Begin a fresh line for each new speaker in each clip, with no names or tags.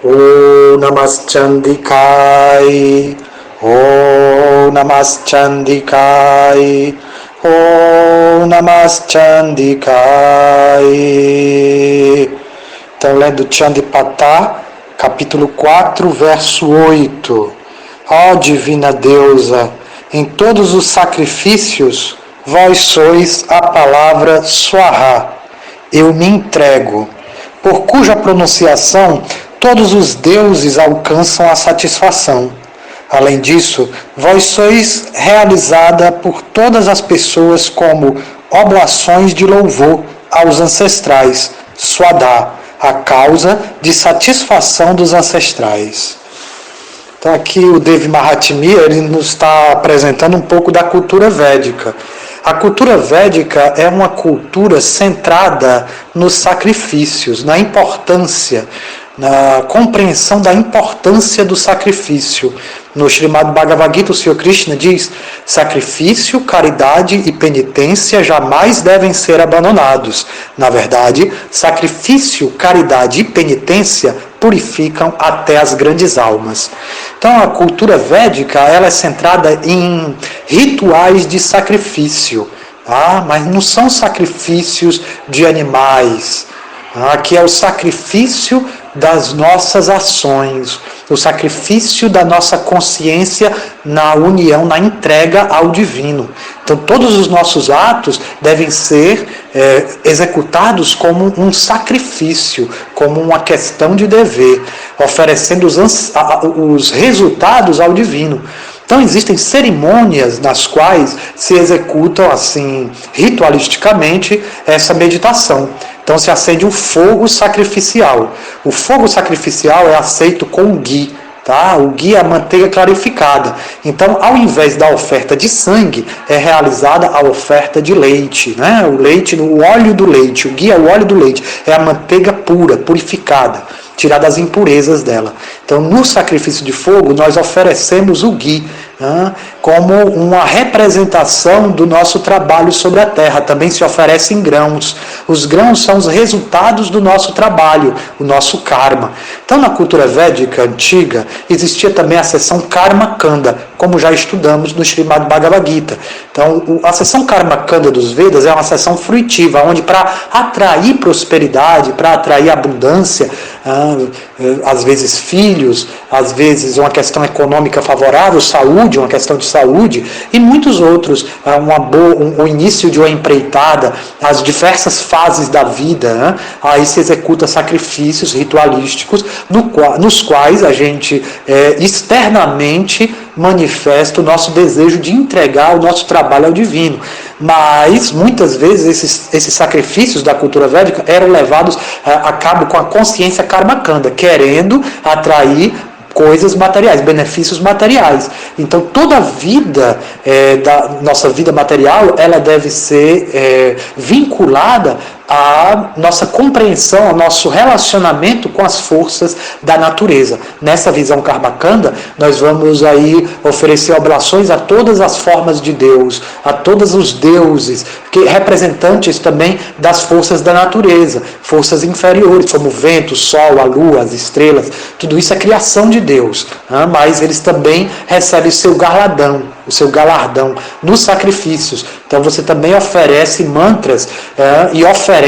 O Namaschandikai, O Namaschandikai, O Namaschandikai. Então, lendo Chandipatá, capítulo 4, verso 8. Ó divina deusa, em todos os sacrifícios, vós sois a palavra Swaha, eu me entrego, por cuja pronunciação todos os deuses alcançam a satisfação. Além disso, vós sois realizada por todas as pessoas como oblações de louvor aos ancestrais, Swadha, a causa de satisfação dos ancestrais. Então aqui o Devi Mahatmya ele nos está apresentando um pouco da cultura védica. A cultura védica é uma cultura centrada nos sacrifícios, na importância, na compreensão da importância do sacrifício. No Srimad Bhagavad Gita, o Sr. Krishna diz: sacrifício, caridade e penitência jamais devem ser abandonados. Na verdade, sacrifício, caridade e penitência purificam até as grandes almas. Então, a cultura védica ela é centrada em rituais de sacrifício, mas não são sacrifícios de animais. Que é o sacrifício das nossas ações, o sacrifício da nossa consciência na união, na entrega ao divino. Então, todos os nossos atos devem ser executados como um sacrifício, como uma questão de dever, oferecendo os resultados ao divino. Então, existem cerimônias nas quais se executam, assim, ritualisticamente, essa meditação. Então, se acende um fogo sacrificial. O fogo sacrificial é aceito com o ghee. O ghee é a manteiga clarificada. Então, ao invés da oferta de sangue, é realizada a oferta de leite. O leite, o óleo do leite. O ghee é o óleo do leite. É a manteiga pura, purificada, tirada as impurezas dela. Então, no sacrifício de fogo, nós oferecemos o ghee como uma representação do nosso trabalho sobre a terra. Também se oferecem grãos. Os grãos são os resultados do nosso trabalho, o nosso karma. Então, na cultura védica antiga, existia também a seção Karma Kanda, como já estudamos no Srimad Bhagavad Gita. Então, a seção Karma Kanda dos Vedas é uma seção fruitiva, onde para atrair prosperidade, para atrair abundância, às vezes filhos, às vezes uma questão econômica favorável, saúde, uma questão de saúde, e muitos outros, o início de uma empreitada, as diversas fases da vida, aí se executa sacrifícios ritualísticos, nos quais a gente externamente manifesta o nosso desejo de entregar o nosso trabalho ao divino. Mas, muitas vezes, esses sacrifícios da cultura védica eram levados a cabo com a consciência karmakanda, querendo atrair coisas materiais, benefícios materiais. Então, toda a vida, da nossa vida material, ela deve ser vinculada à nossa compreensão, ao nosso relacionamento com as forças da natureza. Nessa visão karmakanda, nós vamos aí oferecer oblações a todas as formas de Deus, a todos os deuses, representantes também das forças da natureza, forças inferiores, como o vento, o sol, a lua, as estrelas. Tudo isso é criação de Deus, mas eles também recebem o seu galardão nos sacrifícios. Então você também oferece mantras e oferendas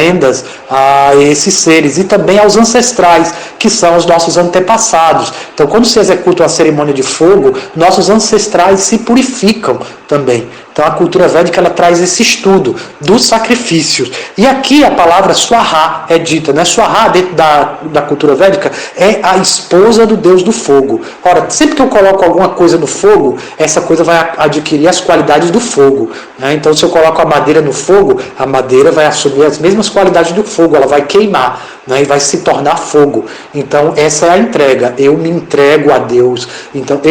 a esses seres e também aos ancestrais, que são os nossos antepassados. Então, quando se executa uma cerimônia de fogo, nossos ancestrais se purificam também. Então, a cultura védica ela traz esse estudo dos sacrifícios. E aqui a palavra Swaha é dita, né? Swaha, dentro da cultura védica, é a esposa do deus do fogo. Ora, sempre que eu coloco alguma coisa no fogo, essa coisa vai adquirir as qualidades do fogo, né? Então, se eu coloco a madeira no fogo, a madeira vai assumir as mesmas qualidades do fogo, ela vai queimar, né? E vai se tornar fogo. Então, essa é a entrega. Eu me entrego a Deus. Então,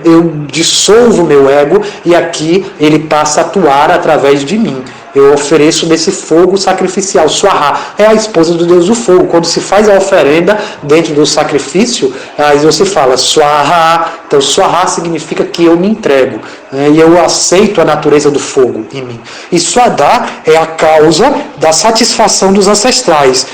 eu dissolvo meu ego e aqui ele passa a atuar através de mim. Eu ofereço desse fogo sacrificial. Swaha é a esposa do deus do fogo. Quando se faz a oferenda dentro do sacrifício, aí você fala Swaha. Então, Swaha significa que eu me entrego, né? E eu aceito a natureza do fogo em mim. E Swadha é a causa da satisfação dos ancestrais.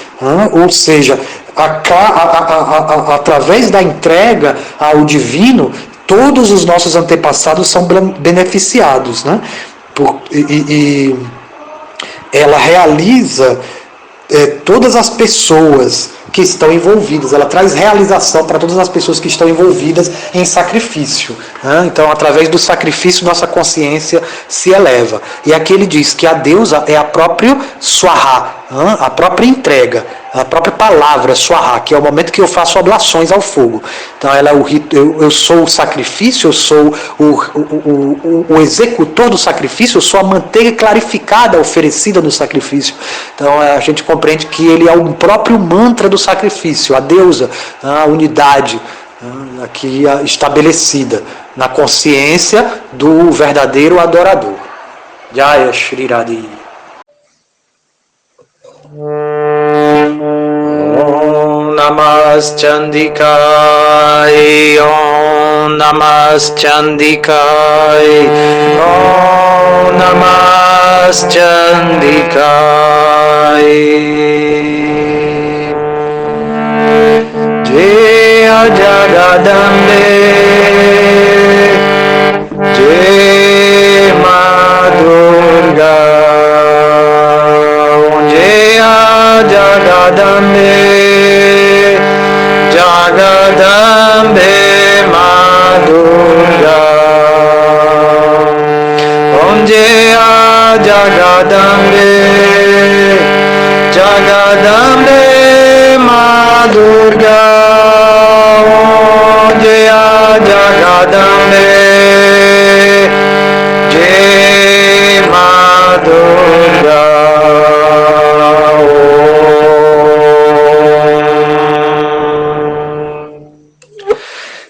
Ou seja, através da entrega ao divino, todos os nossos antepassados são beneficiados, né? E ela realiza todas as pessoas que estão envolvidas, ela traz realização para todas as pessoas que estão envolvidas em sacrifício. Então, através do sacrifício, nossa consciência se eleva. E aqui ele diz que a deusa é a própria Swaha, a própria entrega, a própria palavra Swaha, que é o momento que eu faço oblações ao fogo. Então, ela é o rito, eu sou o sacrifício, eu sou o executor do sacrifício, eu sou a manteiga clarificada oferecida no sacrifício. Então, a gente compreende que ele é o próprio mantra do sacrifício, a deusa, a unidade aqui estabelecida na consciência do verdadeiro adorador. Jaya Shri Radhi. Om Namaschandikai, Om Namaschandikai, Om Namaschandikai. Jaya Jagadambe, Jaya Ma Durga, Jaya Jagadambe, Jagadambe Ma Durga, Om Jaya Jagadambe, Jagadambe Ma Durga, Om Jaya Jagadambe, Jai Ma Durga.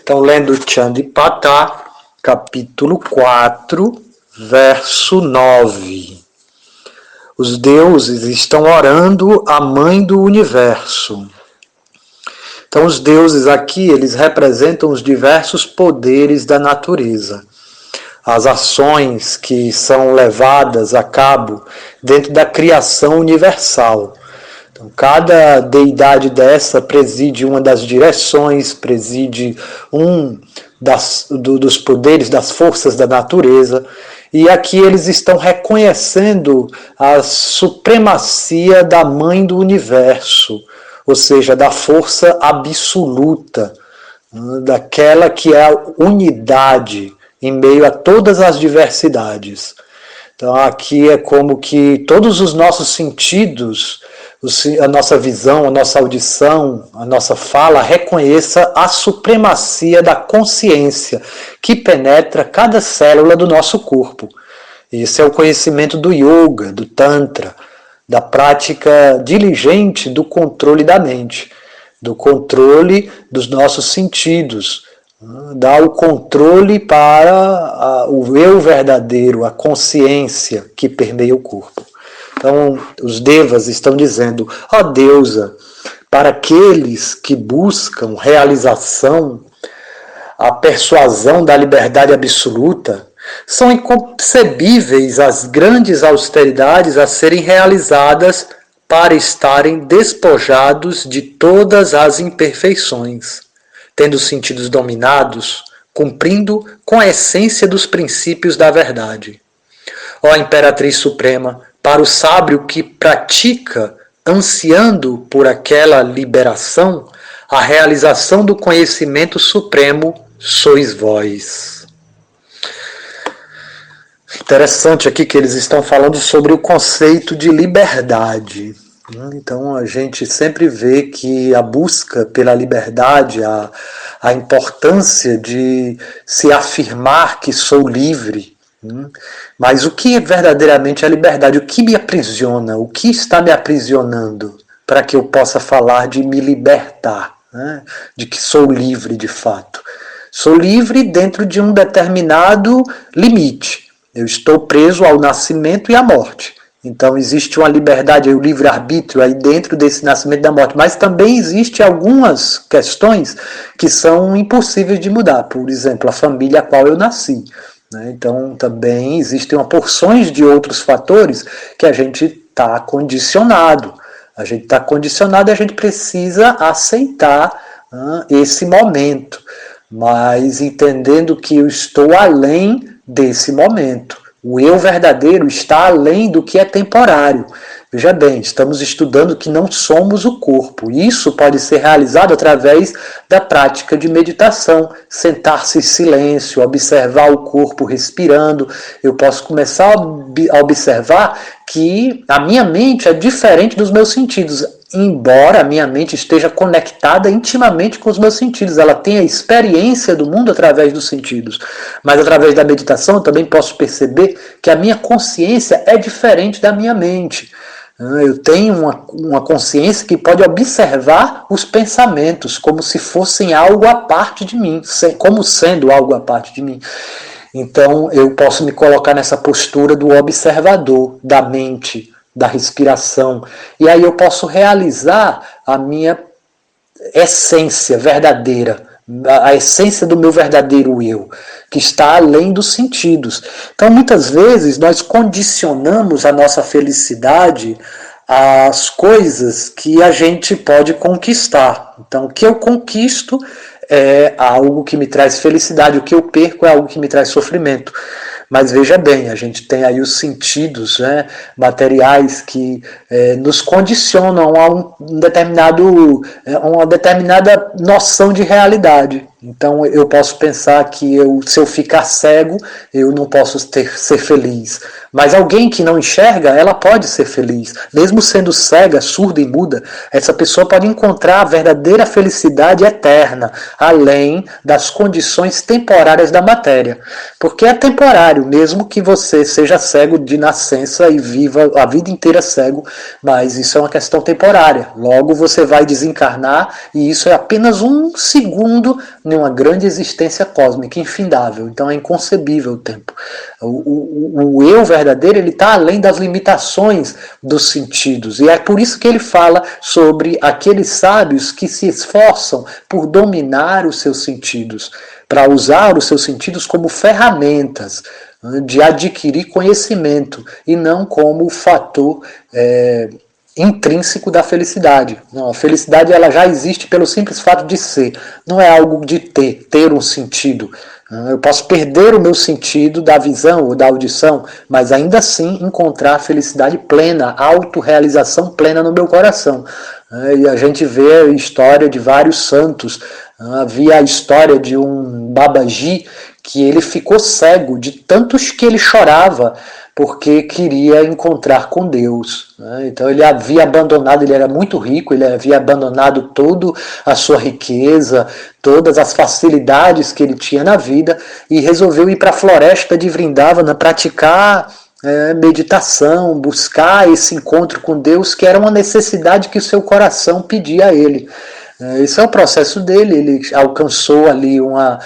Então, lendo Chandipata, capítulo 4, verso 9. Os deuses estão orando a mãe do universo. Então, os deuses aqui, eles representam os diversos poderes da natureza. As ações que são levadas a cabo dentro da criação universal. Então, cada deidade dessa preside uma das direções, preside dos poderes, das forças da natureza. E aqui eles estão reconhecendo a supremacia da mãe do universo, ou seja, da força absoluta, daquela que é a unidade em meio a todas as diversidades. Então aqui é como que todos os nossos sentidos, a nossa visão, a nossa audição, a nossa fala, reconheça a supremacia da consciência que penetra cada célula do nosso corpo. Esse é o conhecimento do yoga, do tantra, da prática diligente do controle da mente, do controle dos nossos sentidos, dá o controle para o eu verdadeiro, a consciência que permeia o corpo. Então, os devas estão dizendo, ó deusa, para aqueles que buscam realização, a persuasão da liberdade absoluta, são inconcebíveis as grandes austeridades a serem realizadas para estarem despojados de todas as imperfeições, tendo os sentidos dominados, cumprindo com a essência dos princípios da verdade. Ó Imperatriz Suprema, para o sábio que pratica, ansiando por aquela liberação, a realização do conhecimento supremo sois vós. Interessante aqui que eles estão falando sobre o conceito de liberdade. Então a gente sempre vê que a busca pela liberdade, a importância de se afirmar que sou livre. Mas o que é verdadeiramente a liberdade? O que me aprisiona? O que está me aprisionando para que eu possa falar de me libertar? De que sou livre de fato. Sou livre dentro de um determinado limite. Eu estou preso ao nascimento e à morte. Então existe uma liberdade, o livre-arbítrio aí dentro desse nascimento e da morte. Mas também existem algumas questões que são impossíveis de mudar. Por exemplo, a família a qual eu nasci. Então também existem porções de outros fatores que a gente está condicionado A gente está condicionado e a gente precisa aceitar esse momento, mas entendendo que eu estou além desse momento. O eu verdadeiro está além do que é temporário. Veja bem, estamos estudando que não somos o corpo. Isso pode ser realizado através da prática de meditação. Sentar-se em silêncio, observar o corpo respirando. Eu posso começar a observar que a minha mente é diferente dos meus sentidos. Embora a minha mente esteja conectada intimamente com os meus sentidos, ela tem a experiência do mundo através dos sentidos. Mas através da meditação eu também posso perceber que a minha consciência é diferente da minha mente. Eu tenho uma consciência que pode observar os pensamentos como se fossem algo à parte de mim, como sendo algo à parte de mim. Então eu posso me colocar nessa postura do observador, da mente, da respiração. E aí eu posso realizar a minha essência verdadeira, a essência do meu verdadeiro eu, que está além dos sentidos. Então, muitas vezes, nós condicionamos a nossa felicidade às coisas que a gente pode conquistar. Então, o que eu conquisto é algo que me traz felicidade, o que eu perco é algo que me traz sofrimento. Mas veja bem, a gente tem aí os sentidos, né, materiais que nos condicionam a uma determinada noção de realidade. Então eu posso pensar que se eu ficar cego, eu não posso ser feliz. Mas alguém que não enxerga, ela pode ser feliz. Mesmo sendo cega, surda e muda, essa pessoa pode encontrar a verdadeira felicidade eterna, além das condições temporárias da matéria. Porque é temporário, mesmo que você seja cego de nascença e viva a vida inteira cego, mas isso é uma questão temporária. Logo você vai desencarnar e isso é apenas um segundo numa grande existência cósmica, infindável. Então é inconcebível o tempo. O eu verdadeiro, ele está além das limitações dos sentidos. E é por isso que ele fala sobre aqueles sábios que se esforçam por dominar os seus sentidos, para usar os seus sentidos como ferramentas de adquirir conhecimento e não como fator intrínseco da felicidade. Não, a felicidade ela já existe pelo simples fato de ser. Não é algo de ter um sentido. Eu posso perder o meu sentido da visão ou da audição, mas ainda assim encontrar felicidade plena, autorrealização plena no meu coração. E a gente vê a história de vários santos. Havia a história de um Babaji que ele ficou cego de tantos que ele chorava porque queria encontrar com Deus. Então ele havia abandonado, ele era muito rico, ele havia abandonado toda a sua riqueza, todas as facilidades que ele tinha na vida e resolveu ir para a floresta de Vrindavana praticar meditação, buscar esse encontro com Deus, que era uma necessidade que o seu coração pedia a ele. Esse é o processo dele, ele alcançou ali uma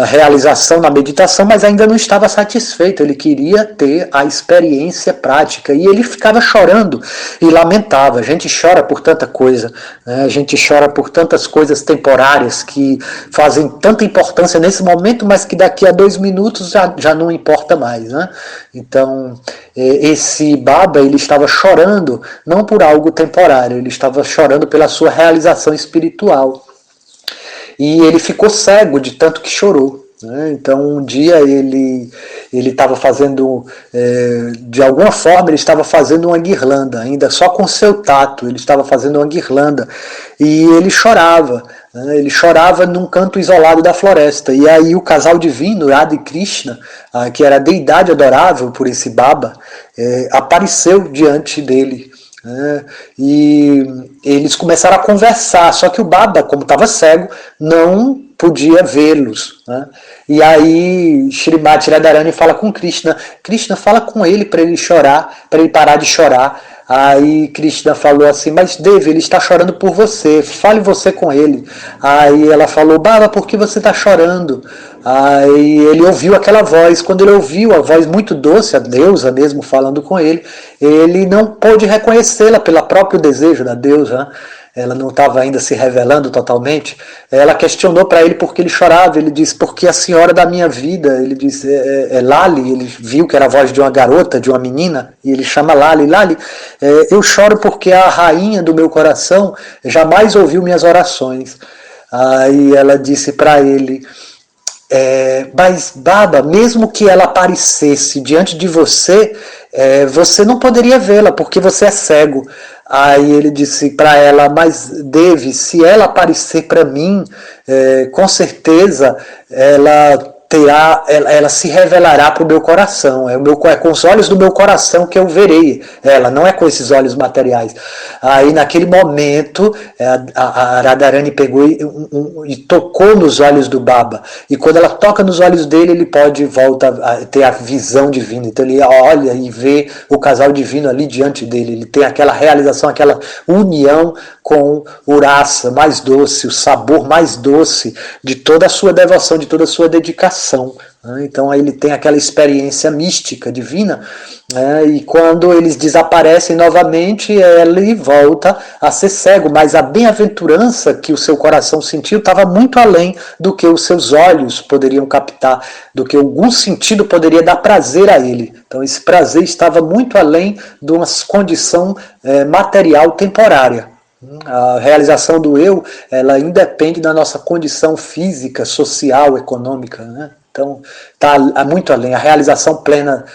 realização na meditação, mas ainda não estava satisfeito, ele queria ter a experiência prática, e ele ficava chorando e lamentava. A gente chora por tanta coisa, né? A gente chora por tantas coisas temporárias que fazem tanta importância nesse momento, mas que daqui a 2 minutos já não importa mais, né? Então, esse Baba, ele estava chorando não por algo temporário, ele estava chorando pela sua realização espiritual. E ele ficou cego de tanto que chorou. Então um dia ele estava fazendo, de alguma forma ele estava fazendo uma guirlanda, ainda só com seu tato, ele estava fazendo uma guirlanda, e ele chorava num canto isolado da floresta, e aí o casal divino, Radha e Krishna, que era a deidade adorável por esse Baba, apareceu diante dele. E eles começaram a conversar, só que o Baba, como estava cego, não podia vê-los. E aí Shrimati Radharani fala com Krishna, fala com ele para ele chorar, para ele parar de chorar. Aí Krishna falou assim, mas Devi, ele está chorando por você, fale você com ele. Aí ela falou, Baba, por que você está chorando? Aí ele ouviu aquela voz, quando ele ouviu a voz muito doce, a deusa mesmo falando com ele não pôde reconhecê-la pelo próprio desejo da deusa.
ela não estava ainda se revelando totalmente, ela questionou para ele por que ele chorava. Ele disse, porque a senhora da minha vida, ele disse, Lali, ele viu que era a voz de uma garota, de uma menina, e ele chama Lali, Lali, eu choro porque a rainha do meu coração jamais ouviu minhas orações. Aí ela disse para ele, mas Baba, mesmo que ela aparecesse diante de você, você não poderia vê-la porque você é cego. Aí ele disse para ela, mas Devi, se ela aparecer para mim, com certeza ela se revelará para o meu coração. É com os olhos do meu coração que eu verei ela, não é com esses olhos materiais. Aí naquele momento a Radharani pegou e tocou nos olhos do Baba. E quando ela toca nos olhos dele, ele pode voltar a ter a visão divina. Então ele olha e vê o casal divino ali diante dele. Ele tem aquela realização, aquela união com o rasa mais doce, o sabor mais doce de toda a sua devoção, de toda a sua dedicação. Então ele tem aquela experiência mística, divina, e quando eles desaparecem novamente, ele volta a ser cego, mas a bem-aventurança que o seu coração sentiu estava muito além do que os seus olhos poderiam captar, do que algum sentido poderia dar prazer a ele. Então esse prazer estava muito além de uma condição material temporária. A realização do eu, ela independe da nossa condição física, social, econômica, né? Então, está muito além. A realização plena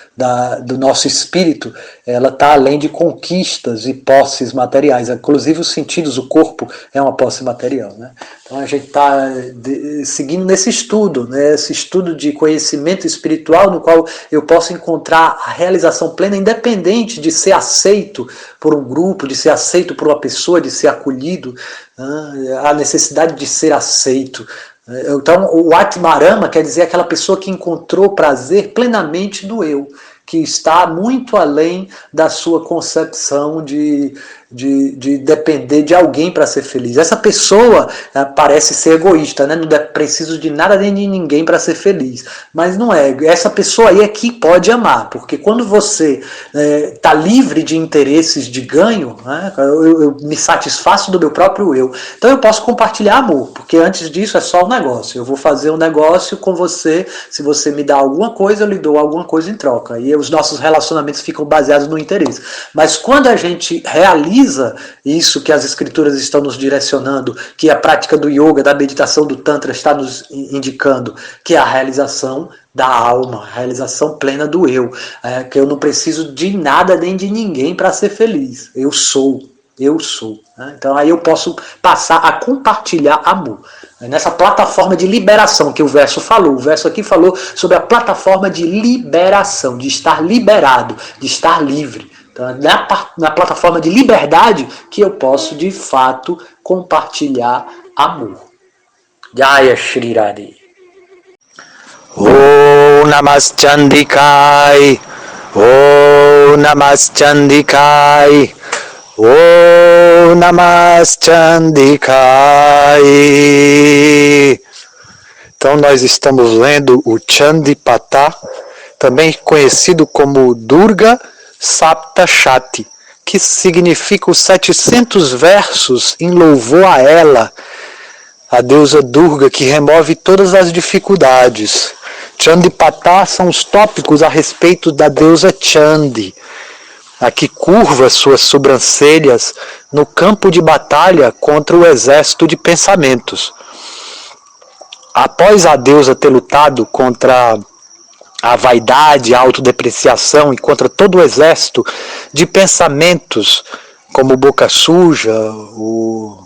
do nosso espírito, ela está além de conquistas e posses materiais. Inclusive os sentidos, o corpo é uma posse material, né? Então a gente está seguindo nesse estudo, né? Esse estudo de conhecimento espiritual no qual eu posso encontrar a realização plena independente de ser aceito por um grupo, de ser aceito por uma pessoa, de ser acolhido, a necessidade de ser aceito. Então, o Atmarama quer dizer aquela pessoa que encontrou prazer plenamente no eu, que está muito além da sua concepção de depender de alguém para ser feliz. Essa pessoa parece ser egoísta, né? Não preciso de nada nem de ninguém para ser feliz. Mas não é. Essa pessoa aí é que pode amar, porque quando você está livre de interesses de ganho, né? Eu me satisfaço do meu próprio eu. Então eu posso compartilhar amor, porque antes disso é só um negócio. Eu vou fazer um negócio com você, se você me dá alguma coisa, eu lhe dou alguma coisa em troca. E os nossos relacionamentos ficam baseados no interesse. Mas quando a gente realiza isso que as escrituras estão nos direcionando, que a prática do yoga, da meditação, do tantra está nos indicando, que é a realização da alma, a realização plena do eu, que eu não preciso de nada nem de ninguém para ser feliz. Eu sou. Né? Então aí eu posso passar a compartilhar amor. Nessa plataforma de liberação que o verso falou. O verso aqui falou sobre a plataforma de liberação, de estar liberado, de estar livre. Então, na plataforma de liberdade que eu posso, de fato, compartilhar amor. Jaya Shri Radhe.
Om Namaschandikai, Om Namaschandikai, Om Namaschandikai. Então nós estamos lendo o Chandipata, também conhecido como Durga Saptashati, que significa os 700 versos em louvor a ela, a deusa Durga, que remove todas as dificuldades. Chandipata são os tópicos a respeito da deusa Chandi, a que curva suas sobrancelhas no campo de batalha contra o exército de pensamentos. Após a deusa ter lutado contra a vaidade, a autodepreciação e contra todo o exército de pensamentos, como boca suja, o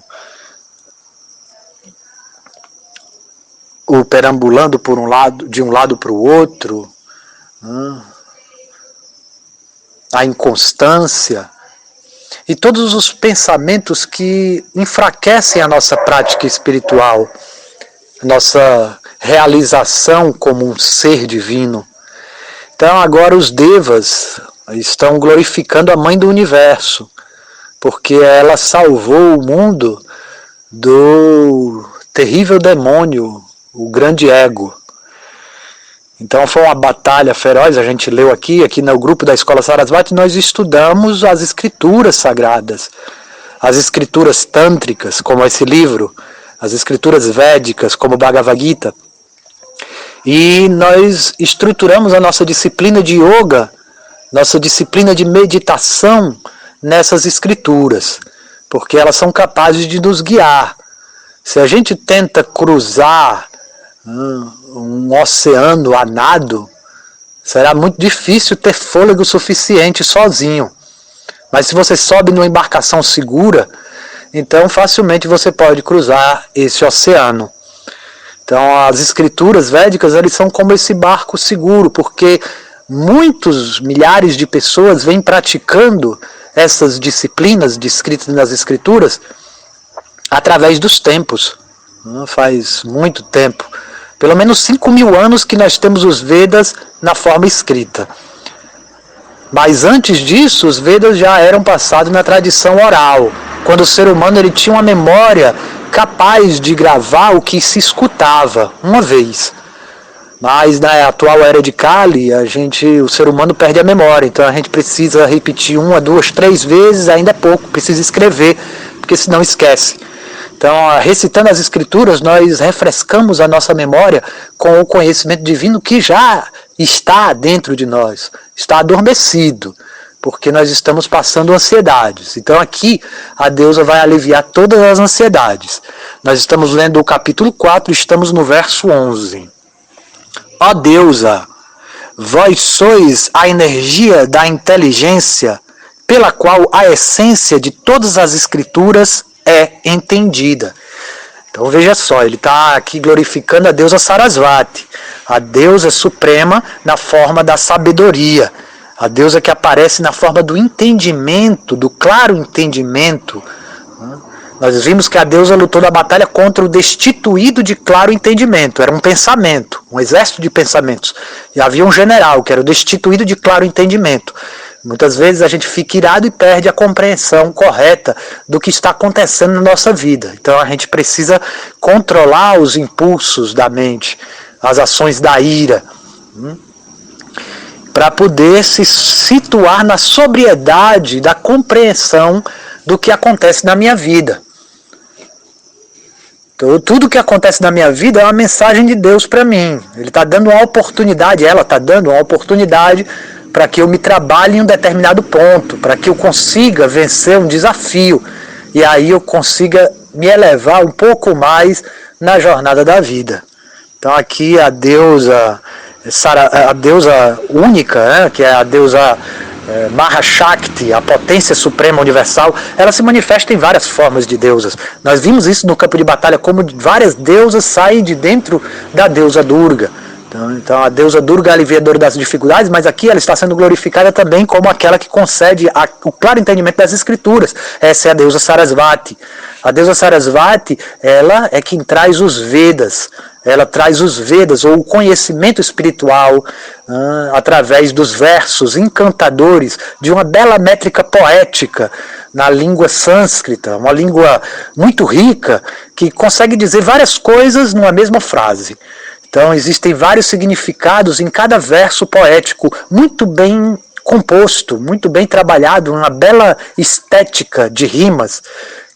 perambulando por de um lado para o outro, a inconstância e todos os pensamentos que enfraquecem a nossa prática espiritual, nossa realização como um ser divino. Então agora os devas estão glorificando a mãe do universo, porque ela salvou o mundo do terrível demônio, o grande ego. Então foi uma batalha feroz, a gente leu aqui no grupo da Escola Sarasvati, nós estudamos as escrituras sagradas,
as escrituras tântricas, como esse livro, as escrituras védicas, como o Bhagavad Gita, e nós estruturamos a nossa disciplina de yoga, nossa disciplina de meditação nessas escrituras, porque elas são capazes de nos guiar. Se a gente tenta cruzar um oceano a nado, será muito difícil ter fôlego suficiente sozinho. Mas se você sobe numa embarcação segura, então facilmente você pode cruzar esse oceano. Então as escrituras védicas, eles são como esse barco seguro, porque muitos milhares de pessoas vêm praticando essas disciplinas descritas nas escrituras através dos tempos. Faz muito tempo. Pelo menos 5.000 anos que nós temos os Vedas na forma escrita. Mas antes disso, os Vedas já eram passados na tradição oral, quando o ser humano ele tinha uma memória capaz de gravar o que se escutava uma vez. Mas na atual era de Kali, o ser humano perde a memória, então a gente precisa repetir 1, 2, 3 vezes, ainda é pouco, precisa escrever, porque senão esquece. Então, recitando as escrituras, nós refrescamos a nossa memória com o conhecimento divino que já está dentro de nós, está adormecido, porque nós estamos passando ansiedades. Então aqui a deusa vai aliviar todas as ansiedades. Nós estamos lendo o capítulo 4, estamos no verso 11. Ó deusa, vós sois a energia da inteligência, pela qual a essência de todas as escrituras é entendida. Então veja só, ele está aqui glorificando a deusa Sarasvati, a deusa suprema na forma da sabedoria, a deusa que aparece na forma do entendimento, do claro entendimento. Nós vimos que a deusa lutou na batalha contra o destituído de claro entendimento, era um pensamento, um exército de pensamentos, e havia um general que era o destituído de claro entendimento. Muitas vezes a gente fica irado e perde a compreensão correta do que está acontecendo na nossa vida. Então a gente precisa controlar os impulsos da mente, as ações da ira, para poder se situar na sobriedade da compreensão do que acontece na minha vida. Então, tudo que acontece na minha vida é uma mensagem de Deus para mim. Ele está dando uma oportunidade, ela está dando uma oportunidade para que eu me trabalhe em um determinado ponto, para que eu consiga vencer um desafio, e aí eu consiga me elevar um pouco mais na jornada da vida. Então aqui a deusa única, né, que é a deusa Mahashakti, a potência suprema universal, ela se manifesta em várias formas de deusas. Nós vimos isso no campo de batalha, como várias deusas saem de dentro da deusa Durga. Então a deusa Durga é a aliviadora das dificuldades, mas aqui ela está sendo glorificada também como aquela que concede o claro entendimento das escrituras. Essa é a deusa Sarasvati. A deusa Sarasvati, ela é quem traz os Vedas. Ela traz os Vedas, ou o conhecimento espiritual, através dos versos encantadores de uma bela métrica poética na língua sânscrita, uma língua muito rica, que consegue dizer várias coisas numa mesma frase. Então existem vários significados em cada verso poético, muito bem composto, muito bem trabalhado, uma bela estética de rimas,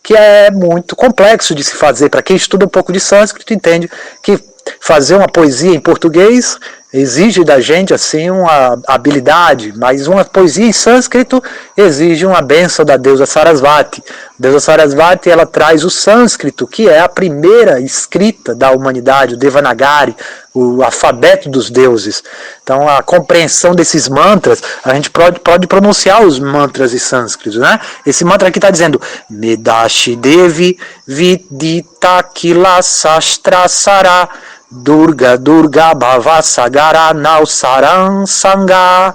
que é muito complexo de se fazer. Para quem estuda um pouco de sânscrito, entende que fazer uma poesia em português exige da gente assim uma habilidade, mas uma poesia em sânscrito exige uma bênção da deusa Sarasvati. A deusa Sarasvati, ela traz o sânscrito, que é a primeira escrita da humanidade, o Devanagari, o alfabeto dos deuses. Então a compreensão desses mantras, a gente pode pronunciar os mantras em sânscrito, né? Esse mantra aqui está dizendo Medashi Devi Vidita Kila Sastra Sara Durga Durga Bhava Sagara Nausaran Sangha.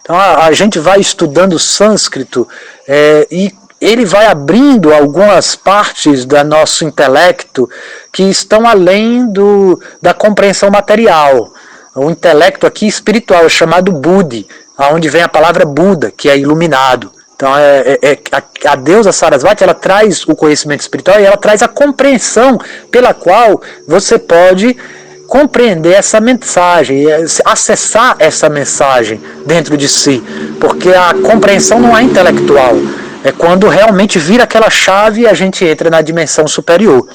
Então a gente vai estudando sânscrito e ele vai abrindo algumas partes do nosso intelecto que estão além da compreensão material. O intelecto aqui espiritual é chamado Buddhi, aonde vem a palavra Buda, que é iluminado. Então a deusa Sarasvati, ela traz o conhecimento espiritual e ela traz a compreensão pela qual você pode compreender essa mensagem, acessar essa mensagem dentro de si, porque a compreensão não é intelectual, é quando realmente vira aquela chave e a gente entra na dimensão superior.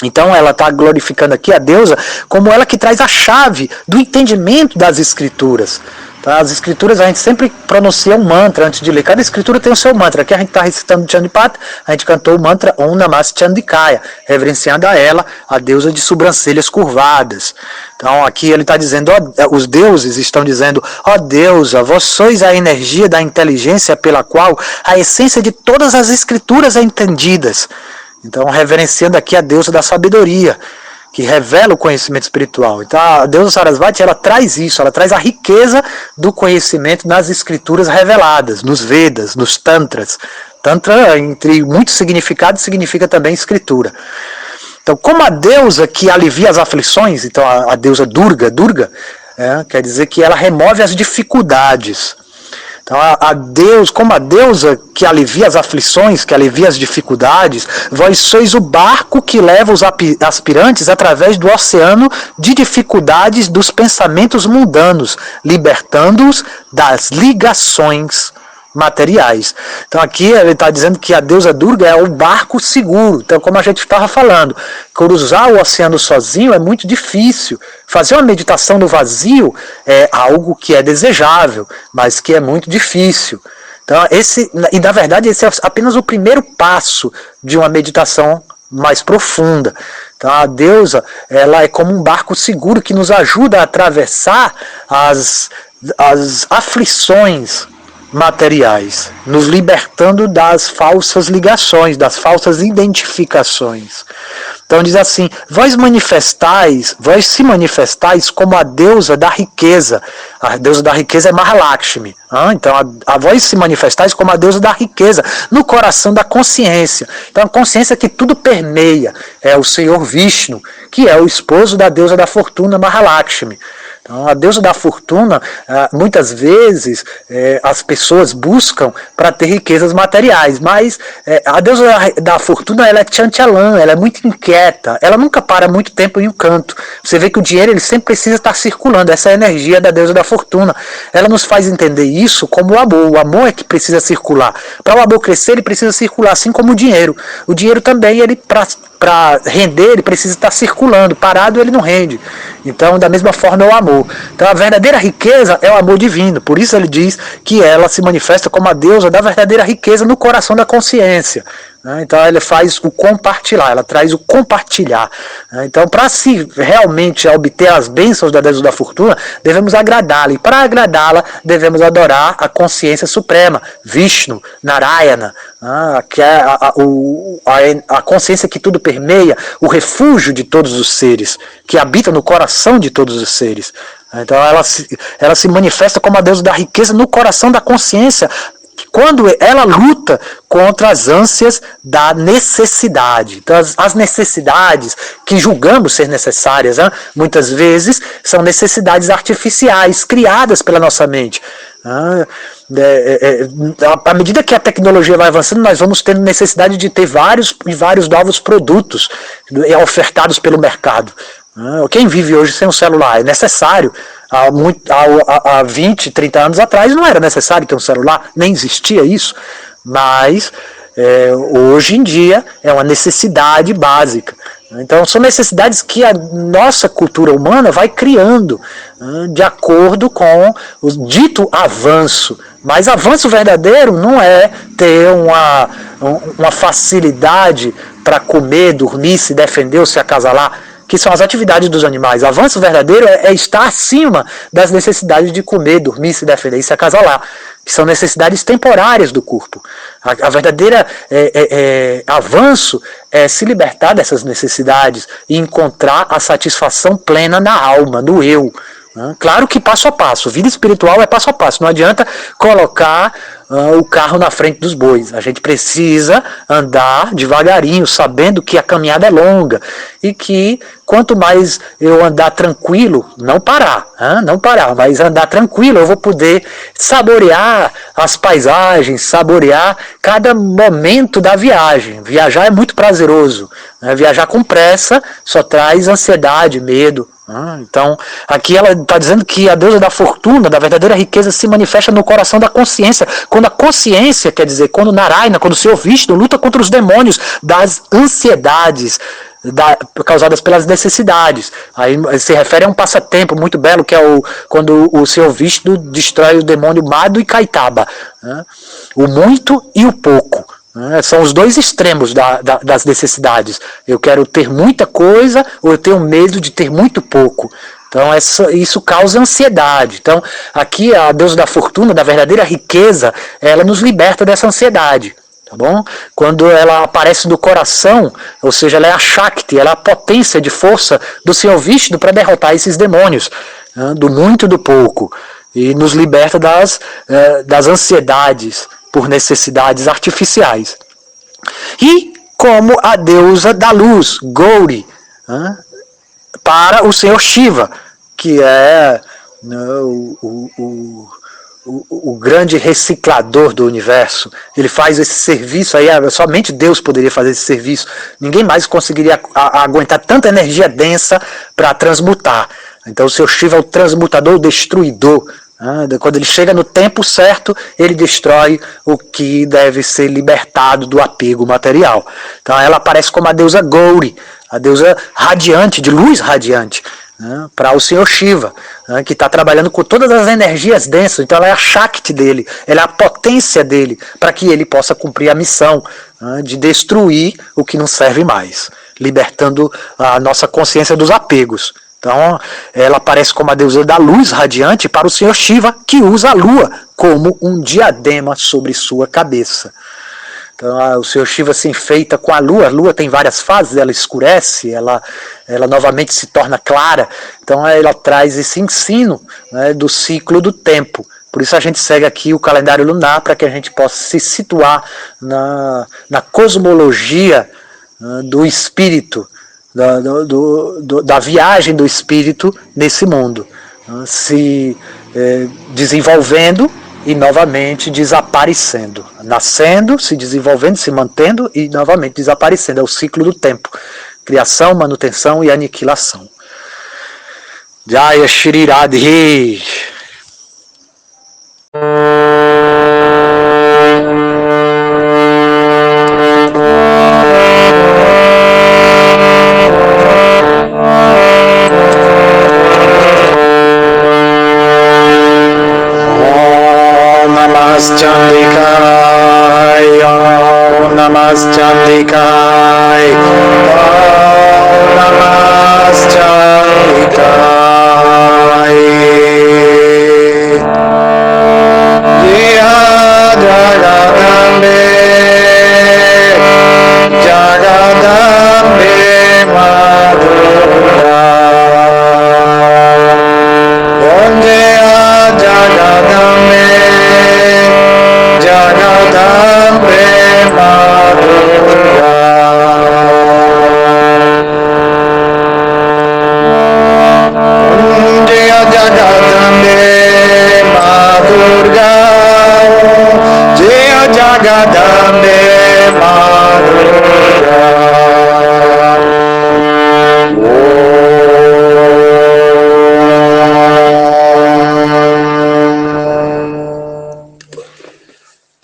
Então ela está glorificando aqui a deusa como ela que traz a chave do entendimento das escrituras. Tá? As escrituras, a gente sempre pronuncia um mantra antes de ler. Cada escritura tem o seu mantra. Aqui a gente está recitando Chandipata, a gente cantou o mantra Om Namah Chandikaya, reverenciando a ela, a deusa de sobrancelhas curvadas. Então aqui ele está dizendo, os deuses estão dizendo, ó deusa, vós sois a energia da inteligência pela qual a essência de todas as escrituras é entendidas. Então reverenciando aqui a deusa da sabedoria, que revela o conhecimento espiritual. Então a deusa Sarasvati, ela traz isso, ela traz a riqueza do conhecimento nas escrituras reveladas, nos Vedas, nos Tantras. Tantra, entre muitos significados, significa também escritura. Então, como a deusa que alivia as aflições, então a deusa Durga, quer dizer que ela remove as dificuldades. Então, como a deusa que alivia as aflições, que alivia as dificuldades, vós sois o barco que leva os aspirantes através do oceano de dificuldades dos pensamentos mundanos, libertando-os das ligações materiais. Então aqui ele está dizendo que a deusa Durga é o barco seguro. Então, como a gente estava falando, cruzar o oceano sozinho é muito difícil. Fazer uma meditação no vazio é algo que é desejável, mas que é muito difícil. Então, e na verdade esse é apenas o primeiro passo de uma meditação mais profunda. Então a deusa, ela é como um barco seguro que nos ajuda a atravessar as aflições materiais, nos libertando das falsas ligações, das falsas identificações. Então diz assim, vós se manifestais como a deusa da riqueza. A deusa da riqueza é Mahalakshmi. Então vós se manifestais como a deusa da riqueza, no coração da consciência. Então a consciência que tudo permeia é o Senhor Vishnu, que é o esposo da deusa da fortuna Mahalakshmi. Então, a deusa da fortuna, muitas vezes as pessoas buscam para ter riquezas materiais, mas a deusa da fortuna, ela é Chanchalan, ela é muito inquieta, ela nunca para muito tempo em um canto. Você vê que o dinheiro ele sempre precisa estar circulando, essa é a energia da deusa da fortuna. Ela nos faz entender isso como o amor é que precisa circular. Para o amor crescer, ele precisa circular, assim como o dinheiro. O dinheiro também, ele para render, ele precisa estar circulando, parado ele não rende. Então, da mesma forma é o amor. Então, a verdadeira riqueza é o amor divino. Por isso ele diz que ela se manifesta como a deusa da verdadeira riqueza no coração da consciência. Então, ela faz o compartilhar, ela traz o compartilhar. Então, para se realmente obter as bênçãos da deusa da fortuna, devemos agradá-la. E para agradá-la, devemos adorar a consciência suprema, Vishnu, Narayana, que é a consciência que tudo permeia, o refúgio de todos os seres, que habita no coração de todos os seres. Então ela se manifesta como a deusa da riqueza no coração da consciência, quando ela luta contra as ânsias da necessidade. Então, as necessidades que julgamos ser necessárias, muitas vezes são necessidades artificiais, criadas pela nossa mente. À medida que a tecnologia vai avançando, nós vamos tendo necessidade de ter vários novos produtos ofertados pelo mercado. Quem vive hoje sem um celular? É necessário. Há 20, 30 anos atrás não era necessário ter um celular, nem existia isso, mas hoje em dia é uma necessidade básica. Então são necessidades que a nossa cultura humana vai criando de acordo com o dito avanço. Mas avanço verdadeiro não é ter uma facilidade para comer, dormir, se defender ou se acasalar, que são as atividades dos animais. O avanço verdadeiro é estar acima das necessidades de comer, dormir, se defender e se acasalar, que são necessidades temporárias do corpo. A verdadeira avanço é se libertar dessas necessidades e encontrar a satisfação plena na alma, no eu. Claro que passo a passo, vida espiritual é passo a passo, não adianta colocar o carro na frente dos bois, a gente precisa andar devagarinho, sabendo que a caminhada é longa e que quanto mais eu andar tranquilo, não parar, mas andar tranquilo, eu vou poder saborear as paisagens, saborear cada momento da viagem. Viajar é muito prazeroso, viajar com pressa só traz ansiedade, medo, Então, aqui ela está dizendo que a deusa da fortuna, da verdadeira riqueza, se manifesta no coração da consciência. Quando a consciência, quer dizer, quando Narayana, quando o Senhor Vishnu luta contra os demônios das ansiedades causadas pelas necessidades. Aí se refere a um passatempo muito belo, que é quando o Senhor Vishnu destrói o demônio Madhu e Kaitaba. O muito e o pouco. São os dois extremos das necessidades. Eu quero ter muita coisa ou eu tenho medo de ter muito pouco. Então isso causa ansiedade. Então aqui a deusa da fortuna, da verdadeira riqueza, ela nos liberta dessa ansiedade. Tá bom? Quando ela aparece no coração, ou seja, ela é a Shakti, ela é a potência de força do Senhor Vishnu para derrotar esses demônios, do muito e do pouco. E nos liberta das ansiedades por necessidades artificiais. E como a deusa da luz, Gauri, para o Senhor Shiva, que é o grande reciclador do universo. Ele faz esse serviço aí, somente Deus poderia fazer esse serviço. Ninguém mais conseguiria aguentar tanta energia densa para transmutar. Então o Senhor Shiva é o transmutador, o destruidor. Quando ele chega no tempo certo, ele destrói o que deve ser libertado do apego material. Então ela aparece como a deusa Gauri, a deusa radiante, de luz radiante, para o Senhor Shiva, que está trabalhando com todas as energias densas. Então ela é a Shakti dele, ela é a potência dele, para que ele possa cumprir a missão de destruir o que não serve mais, libertando a nossa consciência dos apegos. Então, ela aparece como a deusa da luz radiante para o Senhor Shiva, que usa a lua como um diadema sobre sua cabeça. Então, o Senhor Shiva se enfeita com a lua tem várias fases, ela escurece, ela novamente se torna clara. Então, ela traz esse ensino, do ciclo do tempo. Por isso a gente segue aqui o calendário lunar, para que a gente possa se situar na cosmologia do espírito, da viagem do espírito nesse mundo, se desenvolvendo e novamente desaparecendo, nascendo, se desenvolvendo, se mantendo e novamente desaparecendo. É o ciclo do tempo, criação, manutenção e aniquilação. Jaya Shri Radhe.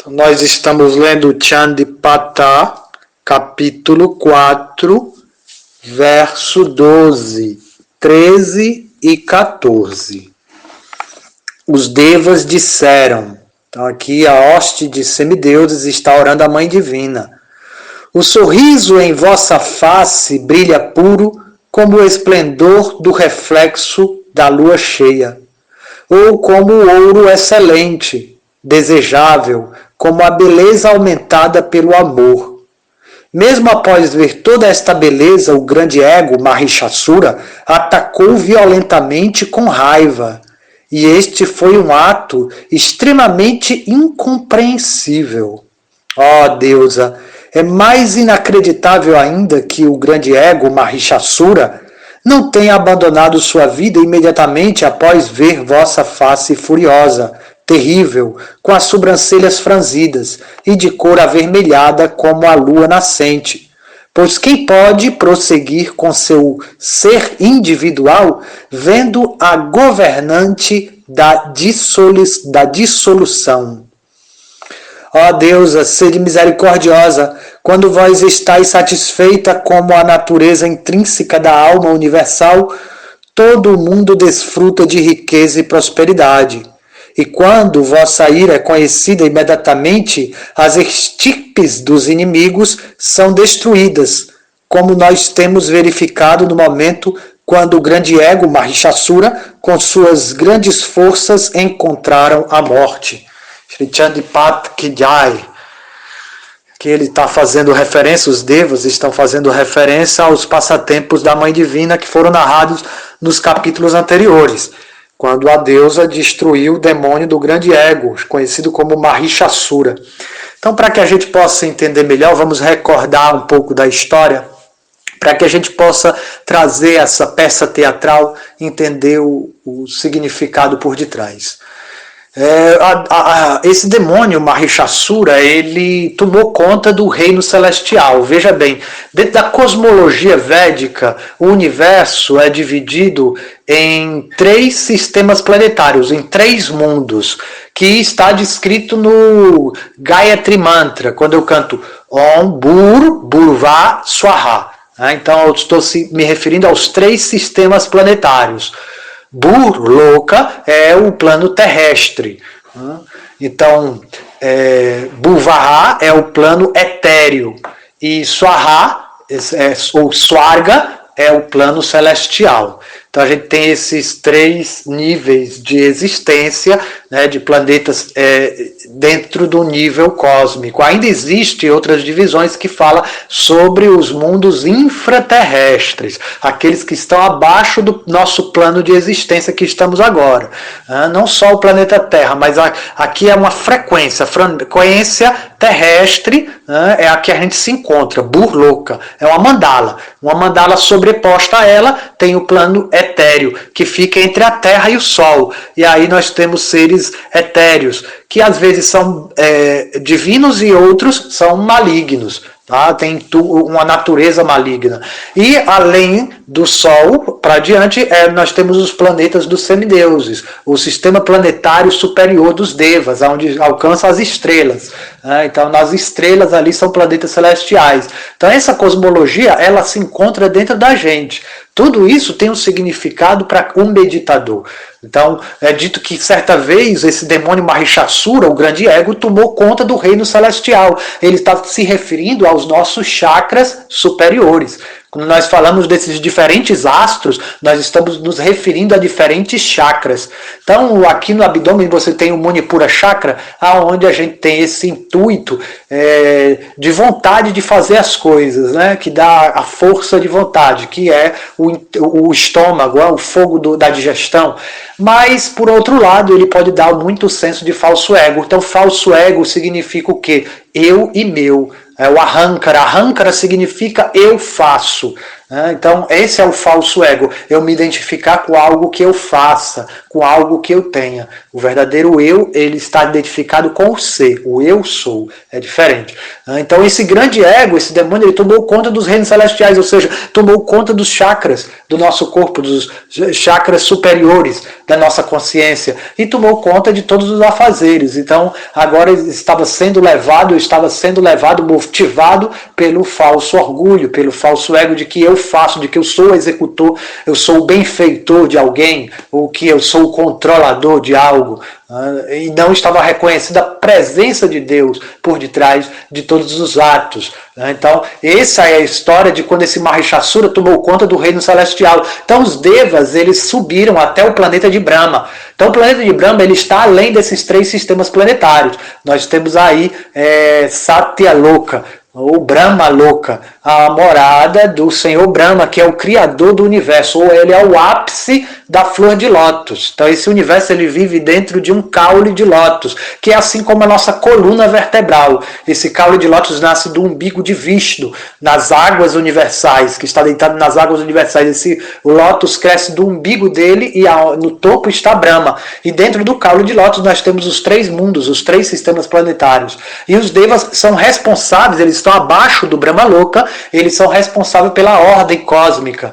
Nós estamos lendo Chandipata, capítulo 4, verso 12, 13 e 14. Os devas disseram, então aqui a hoste de semideuses está orando a Mãe Divina. O sorriso em vossa face brilha puro como o esplendor do reflexo da lua cheia, ou como o ouro excelente, desejável, como a beleza aumentada pelo amor. Mesmo após ver toda esta beleza, o grande ego, Mahishasura, atacou violentamente com raiva, e este foi um ato extremamente incompreensível. Ó deusa, é mais inacreditável ainda que o grande ego, Mahishasura, não tenha abandonado sua vida imediatamente após ver vossa face furiosa, terrível, com as sobrancelhas franzidas e de cor avermelhada como a lua nascente,
Pois quem pode prosseguir com seu ser individual, vendo a governante da dissolução? Ó deusa, sede misericordiosa, quando vós estáis satisfeita como a natureza intrínseca da alma universal, todo o mundo desfruta de riqueza e prosperidade. E quando vossa ira é conhecida imediatamente, as estirpes dos inimigos são destruídas, como nós temos verificado no momento quando o grande ego, Mahishasura, com suas grandes forças, encontraram a morte. Shri Chandipat Ki Jai. Que ele está fazendo referência, os devas estão fazendo referência aos passatempos da Mãe Divina que foram narrados nos capítulos anteriores, quando a deusa destruiu o demônio do grande ego, conhecido como Mahishasura. Então, para que a gente possa entender melhor, vamos recordar um pouco da história, para que a gente possa trazer essa peça teatral, entender o significado por detrás. Esse demônio Mahishasura, ele tomou conta do reino celestial. Veja bem, dentro da cosmologia védica, o universo é dividido em 3 sistemas planetários, em 3 mundos, que está descrito no Gayatri Mantra, quando eu canto Om Bur Burva Swaha. Então eu estou me referindo aos 3 sistemas planetários. Burloka é o plano terrestre. Então, Bhuvaha é o plano etéreo. E Swaha, ou Swarga, é o plano celestial. Então a gente tem esses 3 níveis de existência, né, de planetas dentro do nível cósmico. Ainda existem outras divisões que falam sobre os mundos infraterrestres, aqueles que estão abaixo do nosso plano de existência que estamos agora. Não só o planeta Terra, mas aqui é uma frequência terrestre, é a que a gente se encontra, Burloka, é uma mandala sobreposta a ela tem o plano etéreo, que fica entre a Terra e o Sol, e aí nós temos seres etéreos, que às vezes são divinos e outros são malignos. Tem uma natureza maligna. E além do Sol, para diante, nós temos os planetas dos semideuses, o sistema planetário superior dos Devas, onde alcança as estrelas. Então, nas estrelas ali são planetas celestiais. Então, essa cosmologia, ela se encontra dentro da gente. Tudo isso tem um significado para um meditador. Então, é dito que certa vez esse demônio Mahishasura, o grande ego, tomou conta do reino celestial. Ele está se referindo aos nossos chakras superiores. Quando nós falamos desses diferentes astros, nós estamos nos referindo a diferentes chakras. Então, aqui no abdômen você tem o Manipura Chakra, onde a gente tem esse intuito de vontade de fazer as coisas, né? Que dá a força de vontade, que é o estômago, o fogo da digestão. Mas, por outro lado, ele pode dar muito senso de falso ego. Então, falso ego significa o quê? Eu e meu. O Ahankara. Ahankara significa eu faço. Então, esse é o falso ego. Eu me identificar com algo que eu faça, com algo que eu tenha. O verdadeiro eu, ele está identificado com o ser. O eu sou. É diferente. Então, esse grande ego, esse demônio, ele tomou conta dos reinos celestiais, ou seja, tomou conta dos chakras do nosso corpo, dos chakras superiores da nossa consciência, e tomou conta de todos os afazeres. Então, agora estava sendo levado, motivado pelo falso orgulho, pelo falso ego de que eu faço, de que eu sou o executor, eu sou o benfeitor de alguém, ou que eu sou o controlador de algo. E não estava reconhecida a presença de Deus por detrás de todos os atos. Então, essa é a história de quando esse Mahishasura tomou conta do reino celestial. Então, os Devas, eles subiram até o planeta de Brahma. Então, o planeta de Brahma, ele está além desses 3 sistemas planetários. Nós temos aí Satyaloka, ou Brahma Loka, a morada do Senhor Brahma, que é o criador do universo, ou ele é o ápice da flor de lótus. Então esse universo ele vive dentro de um caule de lótus, que é assim como a nossa coluna vertebral. Esse caule de lótus nasce do umbigo de Vishnu, nas águas universais, que está deitado nas águas universais. Esse lótus cresce do umbigo dele e no topo está Brahma. E dentro do caule de lótus nós temos os 3 mundos, os 3 sistemas planetários. E os Devas são responsáveis, eles estão abaixo do Brahma Loka, eles são responsáveis pela ordem cósmica,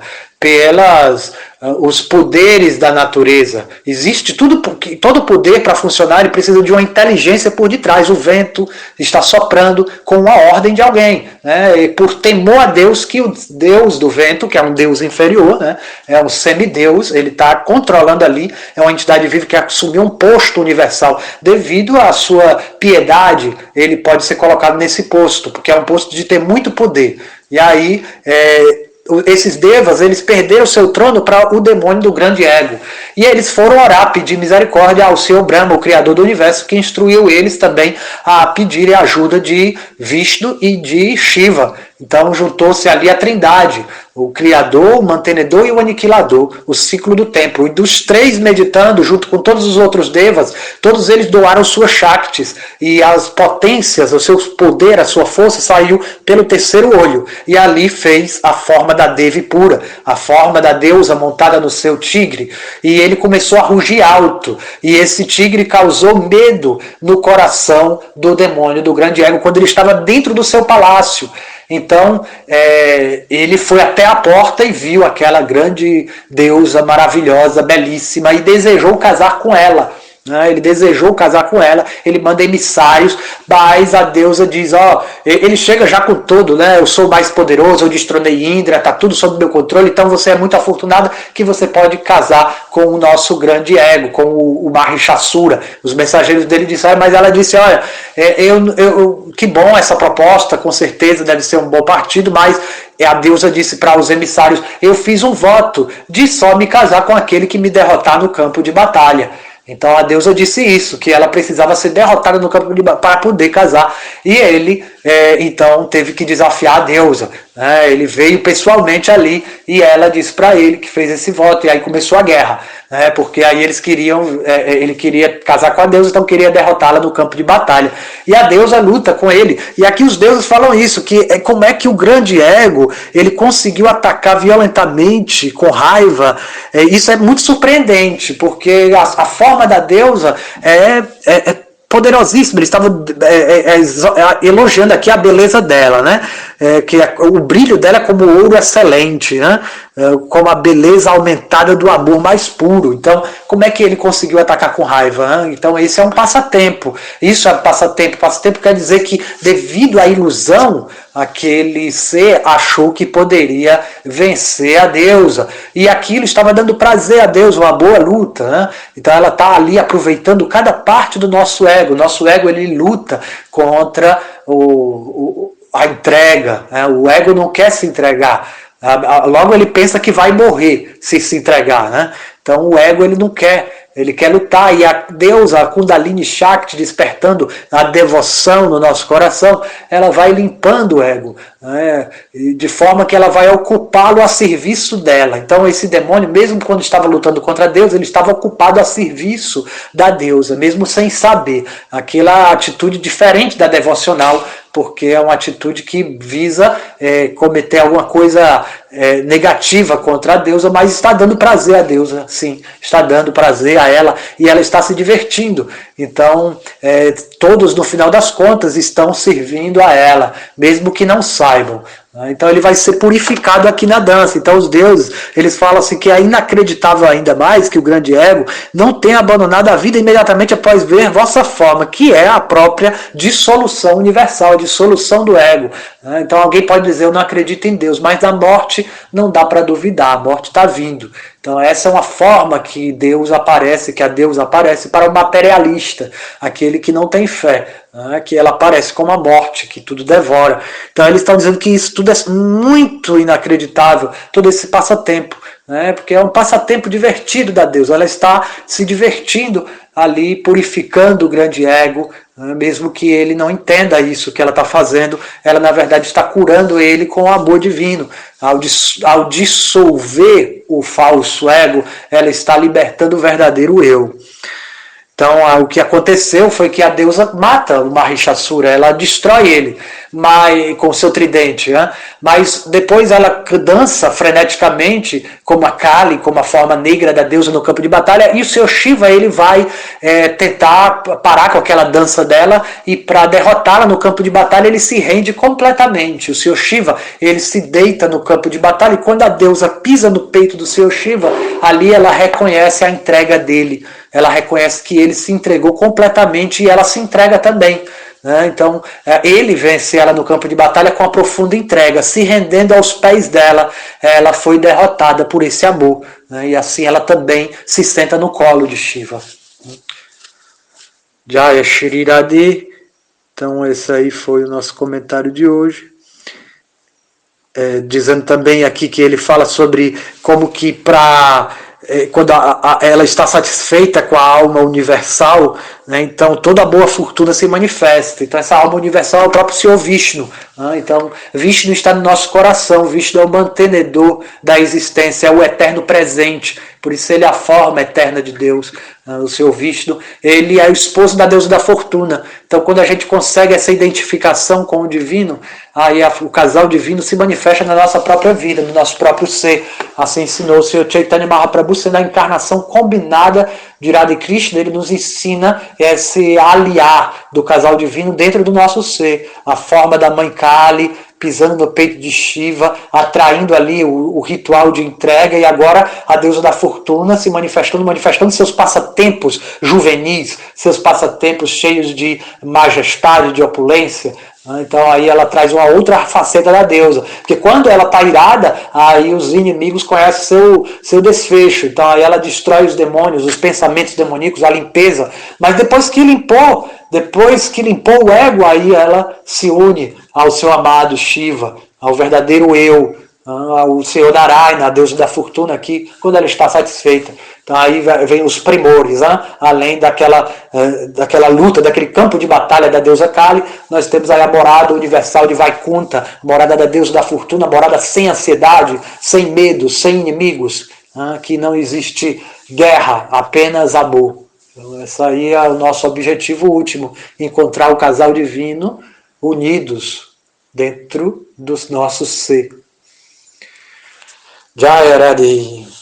os poderes da natureza. Existe todo poder para funcionar, ele precisa de uma inteligência por detrás. O vento está soprando com uma ordem de alguém, né? E por temor a Deus, que o Deus do vento, que é um Deus inferior, né? É um semideus, ele está controlando ali, é uma entidade viva que assumiu um posto universal. Devido à sua piedade, ele pode ser colocado nesse posto, porque é um posto de ter muito poder. E aí, esses devas, eles perderam seu trono para o demônio do grande ego. E eles foram orar, pedir misericórdia ao Senhor Brahma, o Criador do Universo, que instruiu eles também a pedirem a ajuda de Vishnu e de Shiva. Então juntou-se ali a trindade, o Criador, o Mantenedor e o Aniquilador, o ciclo do tempo. E dos três meditando, junto com todos os outros devas, todos eles doaram suas Shaktis. E as potências, o seu poder, a sua força saiu pelo terceiro olho. E ali fez a forma da Devi pura, a forma da deusa montada no seu tigre. E ele começou a rugir alto. E esse tigre causou medo no coração do demônio, do grande ego, quando ele estava dentro do seu palácio. Então, ele foi até a porta e viu aquela grande deusa maravilhosa, belíssima, e desejou casar com ela. Ele desejou casar com ela, ele manda emissários, mas a deusa diz, ele chega já com tudo, né? Eu sou mais poderoso, eu destronei Indra, está tudo sob meu controle, então você é muito afortunado que você pode casar com o nosso grande ego, com o Mahishasura. Os mensageiros dele disseram, mas ela disse, olha, que bom essa proposta, com certeza deve ser um bom partido, mas a deusa disse para os emissários, eu fiz um voto de só me casar com aquele que me derrotar no campo de batalha. Então a deusa disse isso, que ela precisava ser derrotada no campo de batalha para poder casar. E ele, então, teve que desafiar a deusa. Ele veio pessoalmente ali e ela disse para ele que fez esse voto. E aí começou a guerra, porque aí ele queria casar com a deusa, então queria derrotá-la no campo de batalha. E a deusa luta com ele. E aqui os deuses falam isso, que como é que o grande ego ele conseguiu atacar violentamente, com raiva. Isso é muito surpreendente, porque a forma da deusa é poderosíssima. Ele estava elogiando aqui a beleza dela, né? Que o brilho dela é como ouro excelente, né? Como a beleza aumentada do amor mais puro. Então, como é que ele conseguiu atacar com raiva? Né? Então, esse é um passatempo. Isso é um passatempo. Passatempo quer dizer que, devido à ilusão, aquele ser achou que poderia vencer a deusa. E aquilo estava dando prazer a Deus, uma boa luta. Né? Então, ela está ali aproveitando cada parte do nosso ego. O nosso ego, ele luta contra a entrega. Né? O ego não quer se entregar. Logo ele pensa que vai morrer se entregar, né? Então o ego ele não quer, ele quer lutar. E a deusa, a Kundalini Shakti, despertando a devoção no nosso coração, ela vai limpando o ego, né? De forma que ela vai ocupá-lo a serviço dela. Então esse demônio, mesmo quando estava lutando contra a deusa, ele estava ocupado a serviço da deusa, mesmo sem saber. Aquela atitude diferente da devocional, porque é uma atitude que visa cometer alguma coisa negativa contra a deusa, mas está dando prazer à deusa, sim, está dando prazer a ela e ela está se divertindo. Então, todos no final das contas estão servindo a ela, mesmo que não saibam. Então ele vai ser purificado aqui na dança. Então os deuses, eles falam assim que é inacreditável ainda mais que o grande ego não tenha abandonado a vida imediatamente após ver vossa forma, que é a própria dissolução universal, a dissolução do ego. Então alguém pode dizer, eu não acredito em Deus, mas da morte não dá para duvidar, a morte está vindo. Então essa é uma forma que Deus aparece, que a deusa aparece para o materialista, aquele que não tem fé, né? Que ela aparece como a morte, que tudo devora. Então eles estão dizendo que isso tudo é muito inacreditável, todo esse passatempo, né? Porque é um passatempo divertido da deusa, ela está se divertindo ali, purificando o grande ego, né? Mesmo que ele não entenda isso que ela está fazendo, ela na verdade está curando ele com o amor divino. Ao dissolver o falso ego, ela está libertando o verdadeiro eu. Então, o que aconteceu foi que a deusa mata o Mahishasura, ela destrói ele. mas, com o seu tridente, né? Mas depois ela dança freneticamente, como a Kali, como a forma negra da deusa no campo de batalha, e o seu Shiva ele vai tentar parar com aquela dança dela, e para derrotá-la no campo de batalha ele se rende completamente. O seu Shiva ele se deita no campo de batalha, e quando a deusa pisa no peito do seu Shiva, ali ela reconhece a entrega dele, ela reconhece que ele se entregou completamente e ela se entrega também. Então, ele vence ela no campo de batalha com a profunda entrega, se rendendo aos pés dela. Ela foi derrotada por esse amor, e assim ela também se senta no colo de Shiva. Jaya Shri Radhe. Então, esse aí foi o nosso comentário de hoje. Dizendo também aqui que ele fala sobre como que quando ela está satisfeita com a alma universal, né, então toda a boa fortuna se manifesta. Então essa alma universal é o próprio Senhor Vishnu. Então Vishnu está no nosso coração. Vishnu é o mantenedor da existência, é o eterno presente. Por isso ele é a forma eterna de Deus. O Senhor Vishnu, ele é o esposo da deusa da fortuna. Então quando a gente consegue essa identificação com o divino, aí o casal divino se manifesta na nossa própria vida, no nosso próprio ser. Assim ensinou o Senhor Chaitanya Mahaprabhu, sendo a encarnação combinada de Radha e Krishna. Ele nos ensina esse aliar do casal divino dentro do nosso ser. A forma da mãe Kali pisando no peito de Shiva, atraindo ali o ritual de entrega, e agora a deusa da fortuna se manifestando seus passatempos juvenis, seus passatempos cheios de majestade, de opulência. Então aí ela traz uma outra faceta da deusa, porque quando ela está irada, aí os inimigos conhecem seu desfecho. Então aí ela destrói os demônios, os pensamentos demoníacos, a limpeza. Mas depois que limpou o ego, aí ela se une ao seu amado Shiva, ao verdadeiro eu, ao Senhor Narayana, a deusa da fortuna aqui, quando ela está satisfeita. Então aí vem os primores, além daquela luta, daquele campo de batalha da deusa Kali, nós temos aí a morada universal de Vaikunta, a morada da deusa da fortuna, a morada sem ansiedade, sem medo, sem inimigos, que não existe guerra, apenas amor. Então esse aí é o nosso objetivo último, encontrar o casal divino unidos dentro do nosso ser. Jaya Radhe.